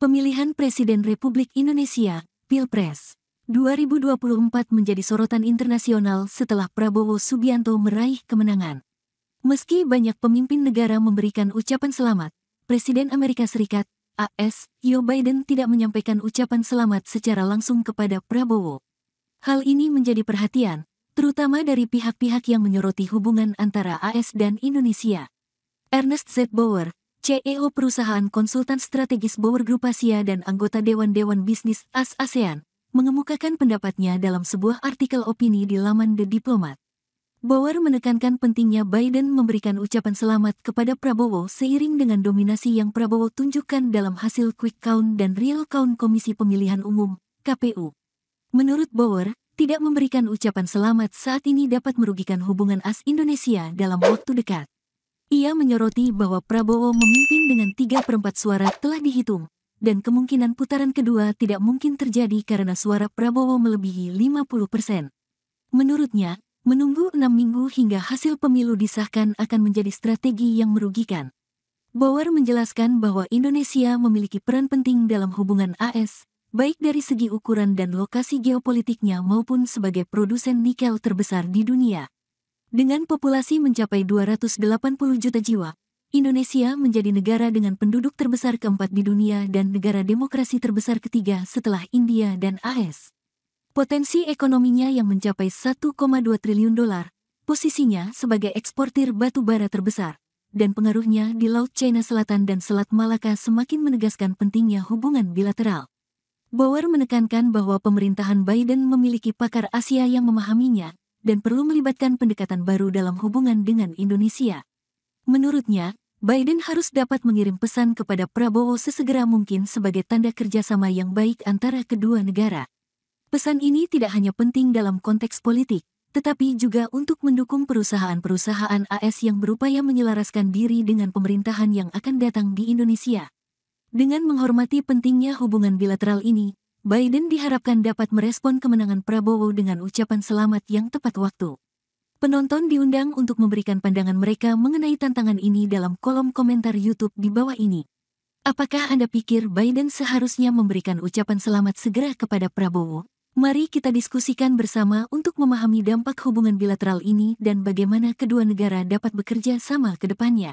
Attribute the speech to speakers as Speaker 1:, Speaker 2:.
Speaker 1: Pemilihan Presiden Republik Indonesia, Pilpres 2024 menjadi sorotan internasional setelah Prabowo Subianto meraih kemenangan. Meski banyak pemimpin negara memberikan ucapan selamat, Presiden Amerika Serikat, AS, Joe Biden tidak menyampaikan ucapan selamat secara langsung kepada Prabowo. Hal ini menjadi perhatian, terutama dari pihak-pihak yang menyoroti hubungan antara AS dan Indonesia. Ernest Z. Bauer, CEO perusahaan konsultan strategis Bauer Group Asia dan anggota Dewan Bisnis ASEAN, mengemukakan pendapatnya dalam sebuah artikel opini di laman The Diplomat. Bauer menekankan pentingnya Biden memberikan ucapan selamat kepada Prabowo seiring dengan dominasi yang Prabowo tunjukkan dalam hasil quick count dan real count Komisi Pemilihan Umum, KPU. Menurut Bauer, tidak memberikan ucapan selamat saat ini dapat merugikan hubungan AS Indonesia dalam waktu dekat. Ia menyoroti bahwa Prabowo memimpin dengan 3/4 suara telah dihitung, dan kemungkinan putaran kedua tidak mungkin terjadi karena suara Prabowo melebihi 50%. Menurutnya, menunggu 6 minggu hingga hasil pemilu disahkan akan menjadi strategi yang merugikan. Bauer menjelaskan bahwa Indonesia memiliki peran penting dalam hubungan AS, baik dari segi ukuran dan lokasi geopolitiknya maupun sebagai produsen nikel terbesar di dunia. Dengan populasi mencapai 280 juta jiwa, Indonesia menjadi negara dengan penduduk terbesar keempat di dunia dan negara demokrasi terbesar ketiga setelah India dan AS. Potensi ekonominya yang mencapai 1,2 triliun dolar, posisinya sebagai eksportir batu bara terbesar, dan pengaruhnya di Laut Cina Selatan dan Selat Malaka semakin menegaskan pentingnya hubungan bilateral. Bauer menekankan bahwa pemerintahan Biden memiliki pakar Asia yang memahaminya, dan perlu melibatkan pendekatan baru dalam hubungan dengan Indonesia. Menurutnya, Biden harus dapat mengirim pesan kepada Prabowo sesegera mungkin sebagai tanda kerjasama yang baik antara kedua negara. Pesan ini tidak hanya penting dalam konteks politik, tetapi juga untuk mendukung perusahaan-perusahaan AS yang berupaya menyelaraskan diri dengan pemerintahan yang akan datang di Indonesia. Dengan menghormati pentingnya hubungan bilateral ini, Biden diharapkan dapat merespon kemenangan Prabowo dengan ucapan selamat yang tepat waktu. Penonton diundang untuk memberikan pandangan mereka mengenai tantangan ini dalam kolom komentar YouTube di bawah ini. Apakah Anda pikir Biden seharusnya memberikan ucapan selamat segera kepada Prabowo? Mari kita diskusikan bersama untuk memahami dampak hubungan bilateral ini dan bagaimana kedua negara dapat bekerja sama ke depannya.